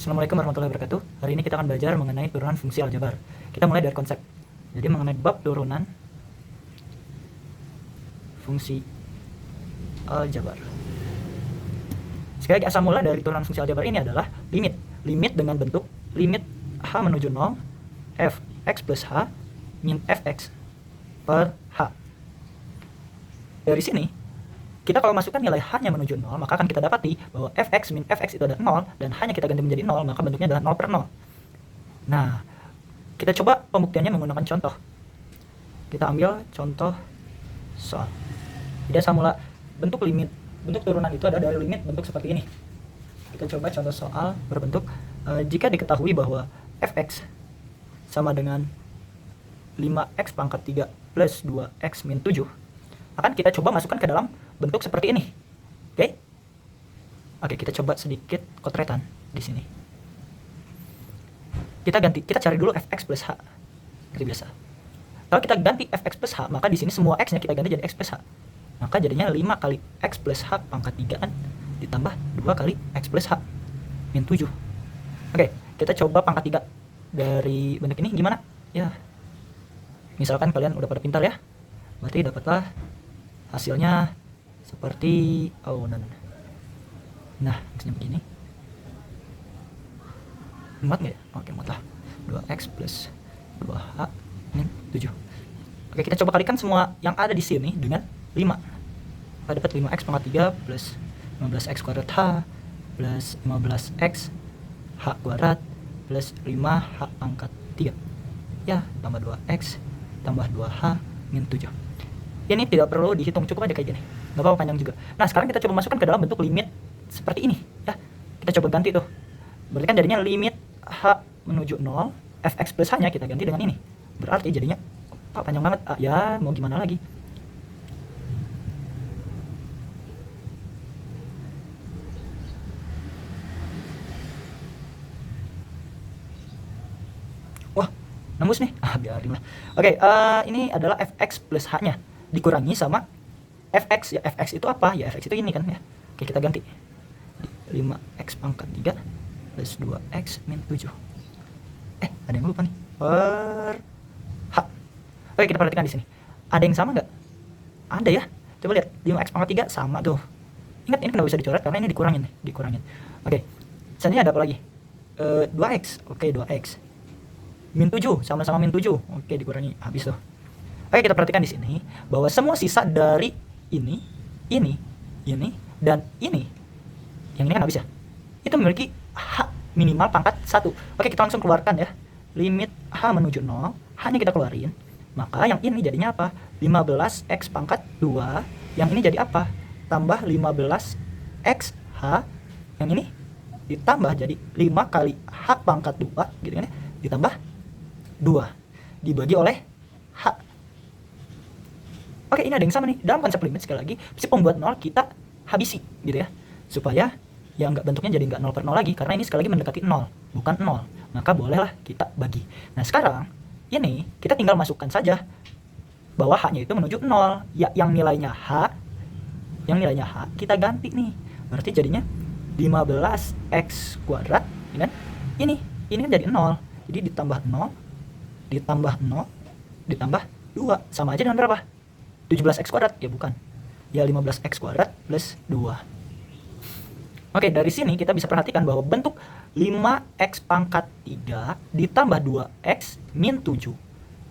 Assalamualaikum warahmatullahi wabarakatuh. Hari ini kita akan belajar mengenai turunan fungsi aljabar. Kita mulai dari konsep. Jadi mengenai bab turunan fungsi aljabar. Sekali lagi, asal mula dari turunan fungsi aljabar ini adalah limit. Limit dengan bentuk limit h menuju 0 fx plus h min fx per h. Dari sini kita kalau masukkan nilai h-nya menuju 0, maka akan kita dapati bahwa fx min fx itu adalah 0, dan h-nya kita ganti menjadi 0, maka bentuknya adalah 0 per 0. Nah, kita coba pembuktiannya menggunakan contoh. Kita ambil contoh soal. Jadi asal mula bentuk turunan itu ada dari limit bentuk seperti ini. Kita coba contoh soal berbentuk jika diketahui bahwa fx sama dengan 5x pangkat 3 plus 2x min 7, akan kita coba masukkan ke dalam bentuk seperti ini. Oke, kita coba sedikit kotretan di sini. Kita cari dulu fx plus h. Seperti biasa. Kalau kita ganti fx plus h, maka di sini semua x-nya kita ganti jadi x plus h. Maka jadinya 5 kali x plus h pangkat 3 ditambah 2 kali x plus h min 7. Oke, kita coba pangkat 3 dari bentuk ini gimana? Ya, misalkan kalian udah pada pintar ya. Berarti dapatlah hasilnya seperti nah, maksudnya begini. Muat nggak ya? Oke, muat lah. 2x plus 2h min 7. Oke, kita coba kalikan semua yang ada di sini dengan 5. Kita dapat 5x pangkat 3 plus 15x kuadrat h plus 15x h kuadrat plus 5h pangkat 3. Ya, tambah 2x tambah 2h min 7. Ini tidak perlu dihitung, cukup aja kayak gini. Nggak apa-apa panjang juga. Nah, sekarang kita coba masukkan ke dalam bentuk limit seperti ini. Ya, kita coba ganti tuh. Berarti kan jadinya limit h menuju 0, fx plus h-nya kita ganti dengan ini. Berarti jadinya panjang banget. Ya, mau gimana lagi? Wah, nembus nih. Biarin lah. Oke, ini adalah fx plus h-nya dikurangi sama fx. Ya, fx itu apa? Ya, fx itu ini kan ya. Oke, kita ganti 5x pangkat 3 plus 2x min 7. Ada yang lupa nih. Per h. Oke, kita perhatikan di sini. Ada yang sama nggak? Ada ya. Coba lihat, 5x pangkat 3 sama tuh. Ingat, ini kenapa bisa dicoret? Karena ini dikurangin. Oke. Selanjutnya ada apa lagi? 2x. Oke, 2x. Min 7, sama-sama min 7. Oke, dikurangi. Habis tuh. Oke, kita perhatikan di sini bahwa semua sisa dari ini, dan ini, yang ini kan habis ya, itu memiliki h minimal pangkat 1. Oke, kita langsung keluarkan ya. Limit h menuju 0, h-nya kita keluarin. Maka yang ini jadinya apa? 15x pangkat 2. Yang ini jadi apa? Tambah 15x h. Yang ini ditambah jadi 5 kali h pangkat 2, gitu kan ya. Ditambah 2 dibagi oleh h. Oke, ini ada yang sama nih. Dalam konsep limit, sekali lagi, si pembuat 0 kita habisi gitu ya. Supaya ya bentuknya jadi nggak 0 per 0 lagi, karena ini sekali lagi mendekati 0, bukan 0. Maka bolehlah kita bagi. Nah, sekarang ini kita tinggal masukkan saja bahwa h-nya itu menuju 0. Ya, yang nilainya h kita ganti nih. Berarti jadinya 15x kuadrat, ya kan? Ini kan jadi 0. Jadi ditambah 0 ditambah 2 sama aja dengan berapa? 17x kuadrat? Ya bukan. Ya 15x kuadrat plus 2. Oke, dari sini kita bisa perhatikan bahwa bentuk 5x pangkat 3 ditambah 2x min 7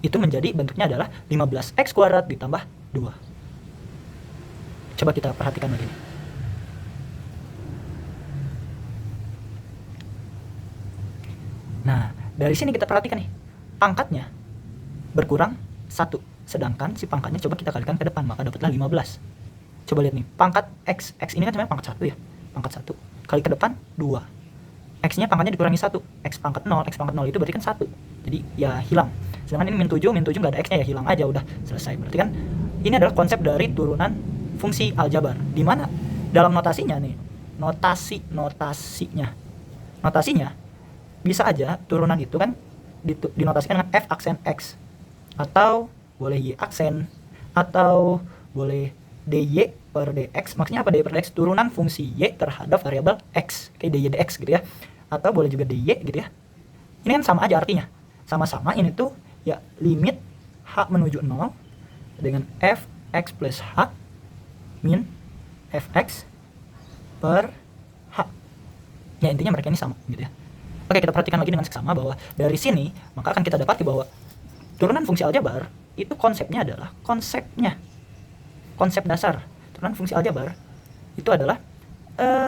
itu menjadi bentuknya adalah 15x kuadrat ditambah 2. Coba kita perhatikan begini. Nah, dari sini kita perhatikan nih, pangkatnya berkurang 1, sedangkan si pangkatnya coba kita kalikan ke depan, maka dapatlah 15. Coba lihat nih, pangkat x ini kan sebenarnya pangkat 1 ya. Pangkat 1 kali ke depan 2. X-nya pangkatnya dikurangi 1. X pangkat 0 itu berarti kan 1. Jadi ya hilang. Sedangkan ini min 7 nggak ada X-nya, ya hilang aja, udah selesai. Berarti kan ini adalah konsep dari turunan fungsi aljabar. Di mana dalam notasinya nih, notasinya bisa aja turunan itu kan dinotasikan dengan f aksen x, atau boleh y aksen, atau boleh dy per dx. Maksudnya apa dy per dx? Turunan fungsi y terhadap variabel x, kayak dy dx gitu ya. atau boleh juga dy gitu ya. Ini kan sama aja artinya. Sama-sama ini tuh ya limit h menuju 0 dengan fx plus h min fx per h. Ya intinya mereka ini sama gitu ya. Oke, kita perhatikan lagi dengan seksama bahwa dari sini maka akan kita dapati bahwa turunan fungsi aljabar itu konsepnya adalah konsep dasar turunan fungsi aljabar itu adalah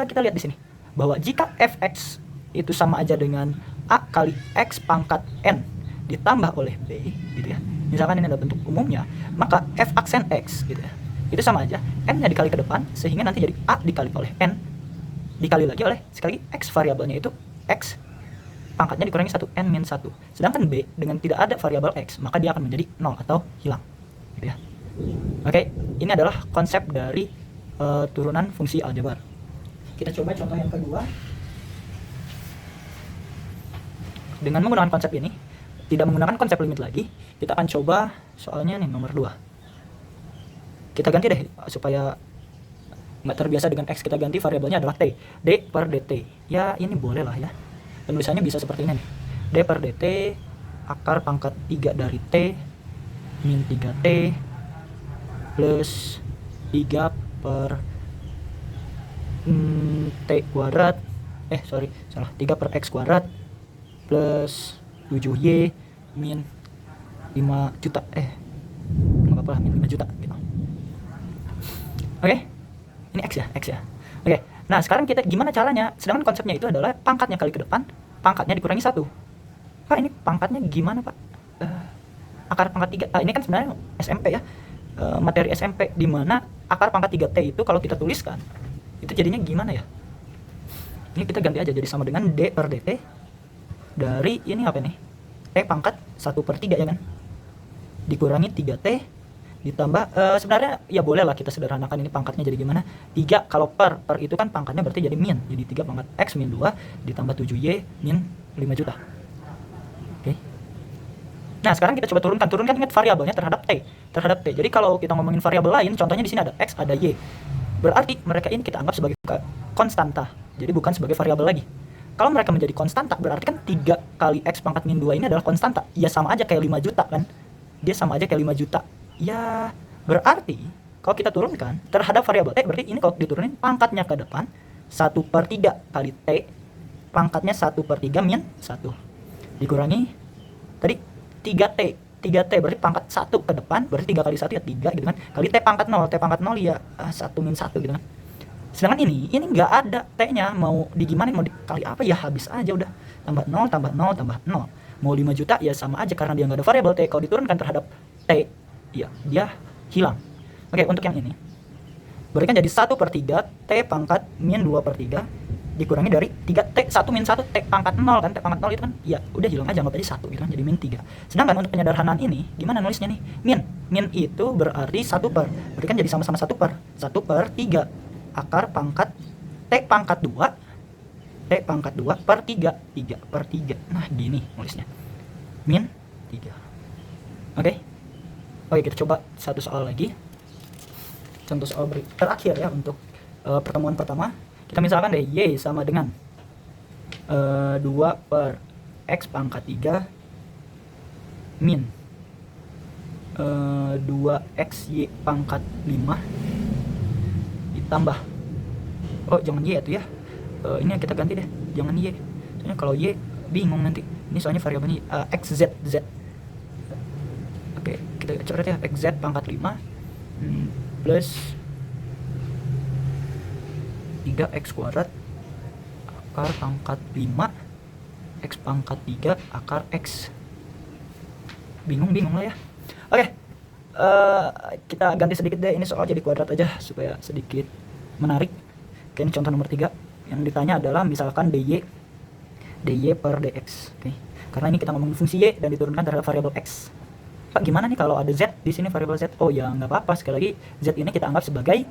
kita lihat di sini bahwa jika fx itu sama aja dengan a kali x pangkat n ditambah oleh b gitu ya. Misalkan ini adalah bentuk umumnya, maka f aksen x gitu ya. Itu sama aja n-nya dikali ke depan sehingga nanti jadi a dikali oleh n dikali lagi oleh sekali lagi x variabelnya itu x pangkatnya dikurangi 1 n min 1. Sedangkan b dengan tidak ada variabel x maka dia akan menjadi 0 atau hilang gitu ya. Oke, ini adalah konsep dari turunan fungsi aljabar. Kita coba contoh yang kedua. Dengan menggunakan konsep ini, tidak menggunakan konsep limit lagi, kita akan coba soalnya nih nomor 2. Kita ganti deh supaya nggak terbiasa dengan x, kita ganti variabelnya adalah t, d per dt. Ya ini boleh lah ya. Penulisannya bisa seperti ini nih. D per dt akar pangkat 3 dari t min 3t plus 3 per t kuadrat 3 per x kuadrat plus 7y min 5 juta nggak apa-apa min 5 juta gitu. Oke, ini x ya. Oke, nah sekarang kita gimana caranya, sedangkan konsepnya itu adalah pangkatnya kali ke depan, pangkatnya dikurangi 1. Pak ini pangkatnya gimana Pak? Akar pangkat 3, ini kan sebenarnya SMP ya, materi SMP, dimana akar pangkat 3t itu kalau kita tuliskan itu jadinya gimana ya. Ini kita ganti aja jadi sama dengan d per dt dari ini apa nih, t pangkat 1/3 ya kan, dikurangi 3t ditambah sebenarnya ya boleh lah kita sederhanakan ini pangkatnya jadi gimana, 3 kalau per itu kan pangkatnya berarti jadi min, jadi 3 pangkat x min 2 ditambah 7y min 5 juta. Oke. Nah sekarang kita coba turunkan ingat variabelnya terhadap t. Jadi kalau kita ngomongin variabel lain, contohnya di sini ada x, ada y, berarti mereka ini kita anggap sebagai konstanta, jadi bukan sebagai variabel lagi. Kalau mereka menjadi konstanta, berarti kan 3 kali x pangkat min 2 ini adalah konstanta. Ya sama aja kayak 5 juta kan. Dia sama aja kayak 5 juta. Ya berarti kalau kita turunkan terhadap variabel t, berarti ini kalau diturunin pangkatnya ke depan 1/3 kali t pangkatnya 1/3 min 1 dikurangi tadi 3t berarti pangkat 1 ke depan, berarti 3 kali 1 ya 3 gitu kan, kali t pangkat 0 ya 1 min 1 gitu kan. Sedangkan ini nggak ada t-nya, mau digimana, mau dikali apa ya habis aja udah, tambah 0 tambah 0 tambah 0, mau 5 juta ya sama aja karena dia nggak ada variabel t. Kalau diturunkan terhadap t ya dia hilang. Oke, untuk yang ini berikan jadi 1/3 t pangkat min 2/3 dikurangi dari 3t 1 min 1 t pangkat 0 kan, t pangkat 0 itu kan ya udah hilang aja, anggap aja 1 gitu kan, jadi min 3. Sedangkan untuk penyederhanaan ini gimana nulisnya nih, min itu berarti 1 per, berarti kan jadi sama-sama 1 per 3 akar pangkat t pangkat 2 per 3. Nah gini nulisnya, min 3. Oke, kita coba satu soal lagi, contoh soal terakhir ya untuk pertemuan pertama. Kita misalkan deh y sama dengan 2 per x pangkat 3 min 2xy pangkat 5 ditambah, jangan y itu ya, ini kita ganti deh, jangan y, soalnya kalau y bingung nanti, ini soalnya variabelnya xz. Oke, kita coret ya, xz pangkat 5 plus 3x kuadrat akar pangkat 5 x pangkat 3 akar x. Bingung lah ya. Oke, kita ganti sedikit deh, ini soal jadi kuadrat aja supaya sedikit menarik. Oke, ini contoh nomor 3 yang ditanya adalah misalkan dy per dx. Oke, karena ini kita ngomongin fungsi y dan diturunkan terhadap variabel x. Pak gimana nih kalau ada z di sini, variabel z? Oh ya nggak apa-apa, sekali lagi z ini kita anggap sebagai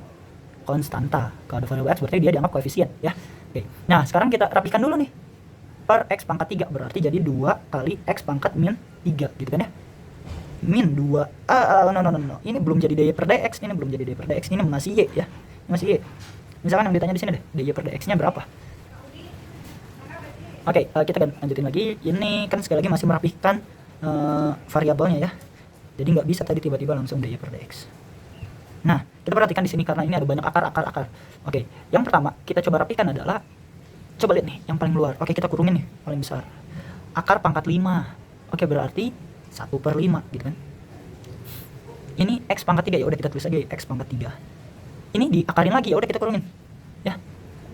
konstanta. Kalau ada variabel x berarti dia dianggap koefisien ya. Oke. Nah, sekarang kita rapikan dulu nih. Per x pangkat 3 berarti jadi 2 kali x pangkat min 3 gitu kan ya. Min 2. No. Ini belum jadi dy per dx, ini masih y ya. Ini masih y. Misalkan yang ditanya di sini deh, dy per dx-nya berapa? Oke, kita lanjutin lagi. Ini kan sekali lagi masih merapikan variabelnya ya. Jadi nggak bisa tadi tiba-tiba langsung dy per dx. Nah, kita perhatikan di sini karena ini ada banyak akar. Oke, yang pertama kita coba rapikan adalah, coba lihat nih yang paling luar. Oke, kita kurungin nih paling besar. Akar pangkat 5. Oke, berarti 1/5 gitu kan. Ini x pangkat 3, ya udah kita tulis aja x pangkat 3. Ini diakarin lagi, ya udah kita kurungin. Ya.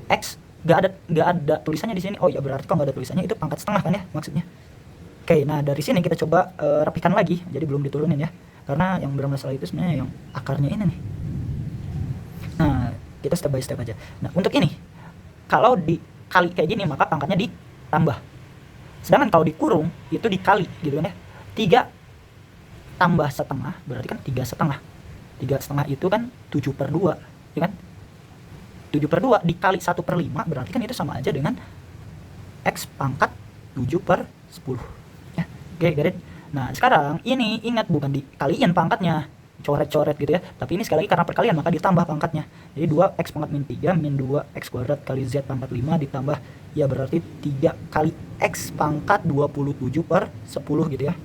X nggak ada tulisannya di sini. Oh ya, berarti kalau nggak ada tulisannya itu pangkat setengah kan ya maksudnya. Oke, nah dari sini kita coba rapikan lagi. Jadi belum diturunin ya. Karena yang bermasalah itu sebenarnya yang akarnya ini nih. Nah, kita step by step aja. Nah, untuk ini kalau dikali kayak gini maka pangkatnya ditambah. Sedangkan kalau dikurung itu dikali gitu kan ya. 3 tambah setengah berarti kan 3/2. 3/2 itu kan 7/2, ya kan? 7/2 dikali 1/5 berarti kan itu sama aja dengan x pangkat 7/10. Ya, oke, get it? Nah, sekarang ini ingat bukan dikaliin pangkatnya, coret-coret gitu ya. Tapi ini sekali lagi karena perkalian maka ditambah pangkatnya. Jadi 2x pangkat min 3 min 2x kuadrat kali z pangkat 5 ditambah ya berarti 3 kali x pangkat 27/10 gitu ya.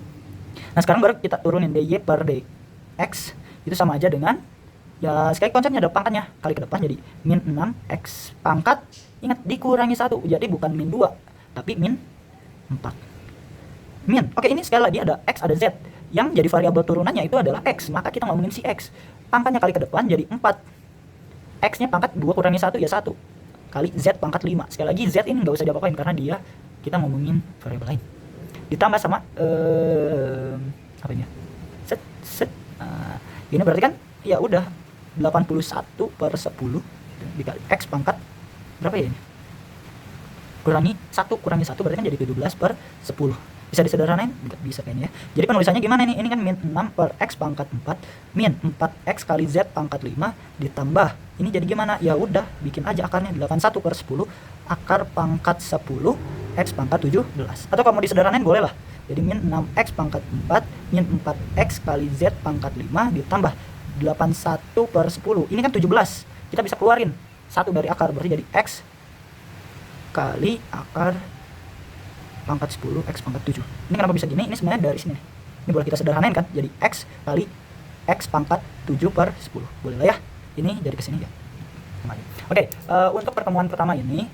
Nah, sekarang baru kita turunin dy per dx itu sama aja dengan ya sekali konsepnya ada pangkatnya kali ke depan jadi min 6x pangkat, ingat dikurangi 1 jadi bukan min 2 tapi min 4 min. Oke, ini sekali lagi ada x ada z yang jadi variabel turunannya itu adalah x, maka kita ngomongin si x pangkatnya kali ke depan jadi 4, x nya pangkat 2 kurangi 1 ya 1 kali z pangkat 5. Sekali lagi z ini nggak usah diapa-apain karena dia kita ngomongin variabel lain ditambah sama apa ini ya set ini berarti kan ya udah 81/10 dikali x pangkat berapa ya ini kurangi 1 berarti kan jadi 17/10. Bisa disederhanain? Enggak bisa kayaknya ya. Jadi penulisannya gimana nih? Ini kan min 6 per x pangkat 4 min 4x kali z pangkat 5 ditambah ini jadi gimana? Ya udah bikin aja akarnya 81/10 akar pangkat 10 x pangkat 17. Atau kalau mau disederhanain boleh lah. Jadi min 6x pangkat 4 min 4x kali z pangkat 5 ditambah 81/10. Ini kan 17. Kita bisa keluarin 1 dari akar berarti jadi x kali akar pangkat 10 x pangkat 7. Ini kenapa bisa gini? Ini sebenarnya dari sini. Ini boleh kita sederhanain kan? Jadi x kali x pangkat 7/10. Boleh lah ya. Ini dari kesini ya. Oke, untuk pertemuan pertama ini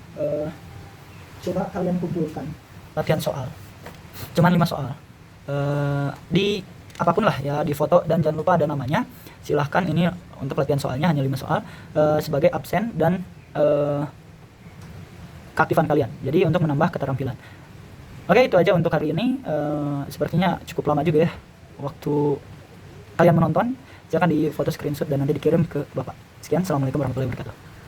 coba kalian kumpulkan latihan soal. Cuman 5 soal. Di apapun lah ya, di foto dan jangan lupa ada namanya. Silahkan ini untuk latihan soalnya hanya 5 soal sebagai absen dan keaktifan kalian. Jadi untuk menambah keterampilan. Oke, itu aja untuk hari ini. Sepertinya cukup lama juga ya waktu kalian menonton. Silakan di foto screenshot dan nanti dikirim ke Bapak. Sekian, assalamualaikum warahmatullahi wabarakatuh.